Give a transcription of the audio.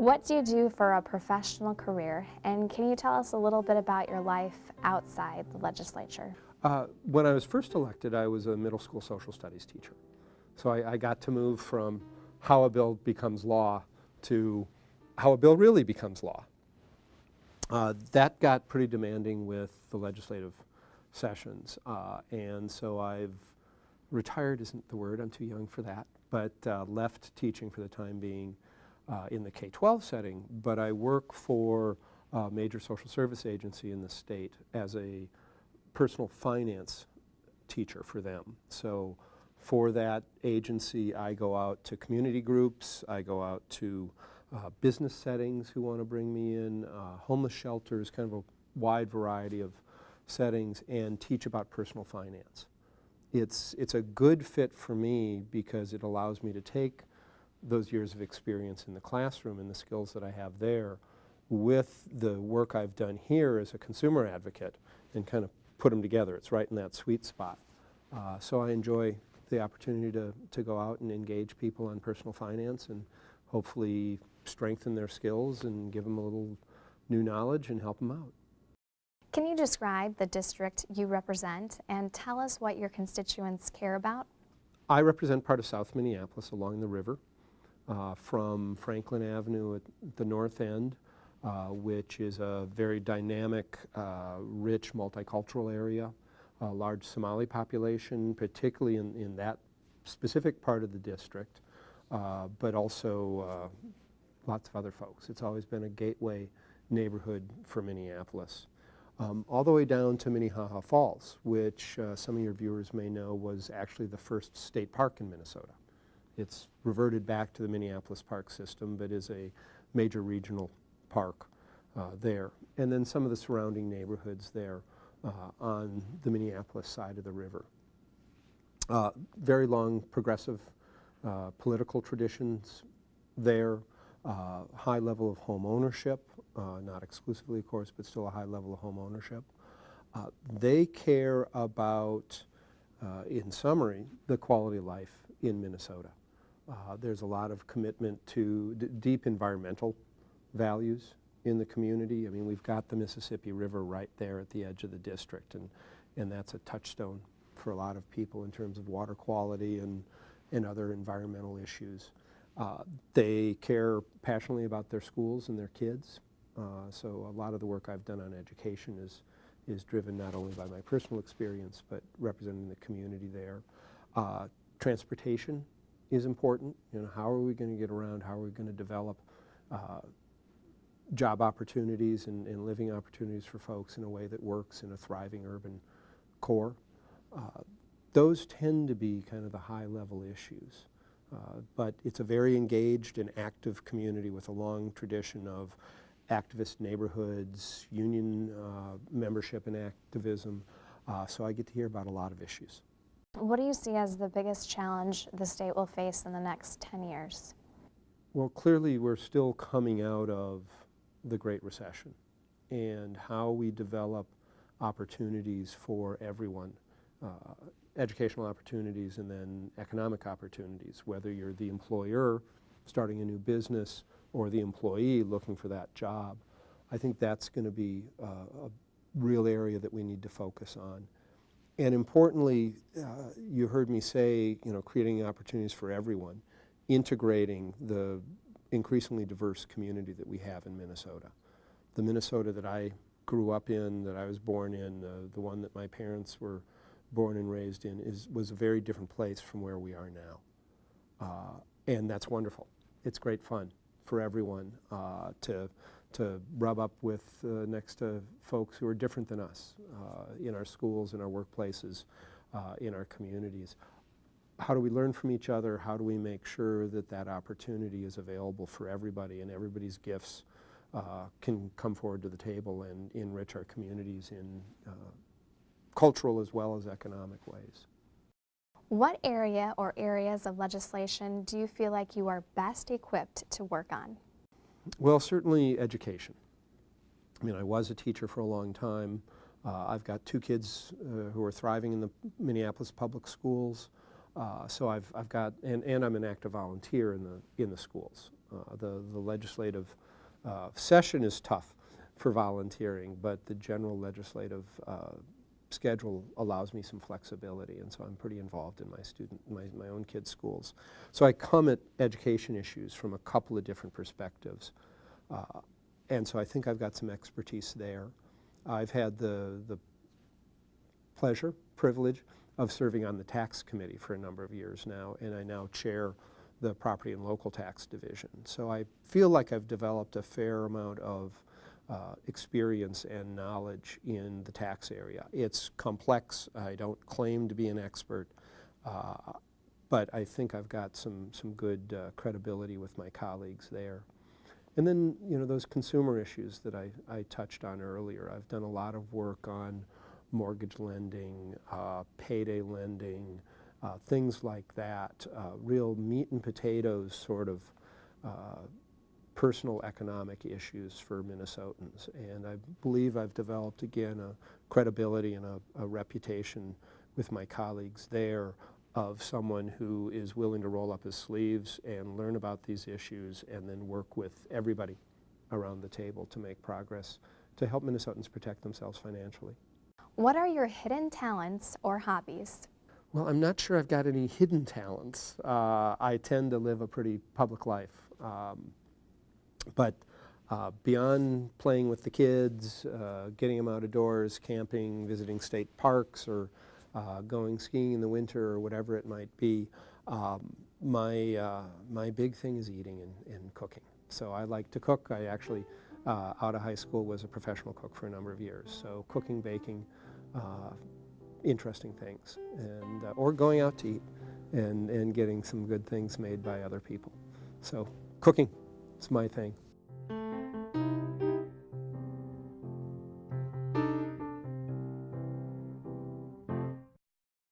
What do you do for a professional career, and can you tell us a little bit about your life outside the legislature? When I was first elected, I was a middle school social studies teacher. So I got to move from how a bill becomes law to how a bill really becomes law. That got pretty demanding with the legislative sessions, and so I've retired isn't the word, I'm too young for that, but left teaching for the time being in the K-12 setting, but I work for a major social service agency in the state as a personal finance teacher for them. So for that agency, I go out to community groups, I go out to business settings who want to bring me in, homeless shelters, kind of a wide variety of settings, and teach about personal finance. It's a good fit for me because it allows me to take those years of experience in the classroom and the skills that I have there with the work I've done here as a consumer advocate and kind of put them together. It's right in that sweet spot. So I enjoy the opportunity to go out and engage people on personal finance and hopefully strengthen their skills and give them a little new knowledge and help them out. Can you describe the district you represent and tell us what your constituents care about? I represent part of South Minneapolis along the river, from Franklin Avenue at the north end, which is a very dynamic, rich, multicultural area, a large Somali population, particularly in that specific part of the district, but also lots of other folks. It's always been a gateway neighborhood for Minneapolis. All the way down to Minnehaha Falls, which some of your viewers may know was actually the first state park in Minnesota. It's reverted back to the Minneapolis park system, but is a major regional park there. And then some of the surrounding neighborhoods there on the Minneapolis side of the river. Very long progressive political traditions there, high level of home ownership, not exclusively of course, but still a high level of home ownership. They care about, in summary, the quality of life in Minnesota. There's a lot of commitment to deep environmental values in the community. I mean, we've got the Mississippi River right there at the edge of the district, and that's a touchstone for a lot of people in terms of water quality and other environmental issues. They care passionately about their schools and their kids. So a lot of the work I've done on education is driven not only by my personal experience, but representing the community there. Transportation is important. You know, how are we going to get around? How are we going to develop job opportunities and living opportunities for folks in a way that works in a thriving urban core? Those tend to be kind of the high-level issues. But it's a very engaged and active community with a long tradition of activist neighborhoods, union membership and activism. So I get to hear about a lot of issues. What do you see as the biggest challenge the state will face in the next 10 years? Well, clearly we're still coming out of the Great Recession, and how we develop opportunities for everyone, educational opportunities and then economic opportunities, whether you're the employer starting a new business or the employee looking for that job. I think that's going to be a real area that we need to focus on. And importantly, you heard me say, you know, creating opportunities for everyone, integrating the increasingly diverse community that we have in Minnesota. The Minnesota that I grew up in, that I was born in, the one that my parents were born and raised in, was a very different place from where we are now. And that's wonderful. It's great fun for everyone to rub up with next to folks who are different than us in our schools, in our workplaces, in our communities. How do we learn from each other? How do we make sure that that opportunity is available for everybody and everybody's gifts can come forward to the table and enrich our communities in cultural as well as economic ways? What area or areas of legislation do you feel like you are best equipped to work on? Well, certainly education. I mean, I was a teacher for a long time. I've got two kids who are thriving in the Minneapolis public schools. So I've got, and I'm an active volunteer in the schools. The legislative session is tough for volunteering, but the general legislative schedule allows me some flexibility, and so I'm pretty involved in my own kids' schools. So I come at education issues from a couple of different perspectives, and so I think I've got some expertise there. I've had the pleasure, privilege of serving on the tax committee for a number of years now, and I now chair the property and local tax division. So I feel like I've developed a fair amount of experience and knowledge in the tax area. It's complex. I don't claim to be an expert, but I think I've got some good credibility with my colleagues there. And then, you know, those consumer issues that I touched on earlier. I've done a lot of work on mortgage lending, payday lending, things like that, real meat and potatoes sort of personal economic issues for Minnesotans. And I believe I've developed, again, a credibility and a reputation with my colleagues there of someone who is willing to roll up his sleeves and learn about these issues and then work with everybody around the table to make progress to help Minnesotans protect themselves financially. What are your hidden talents or hobbies? Well, I'm not sure I've got any hidden talents. I tend to live a pretty public life. But beyond playing with the kids, getting them out of doors, camping, visiting state parks, or going skiing in the winter, or whatever it might be, my big thing is eating and cooking. So I like to cook. I actually, out of high school, was a professional cook for a number of years. So cooking, baking, interesting things, and or going out to eat and getting some good things made by other people. So cooking is my thing.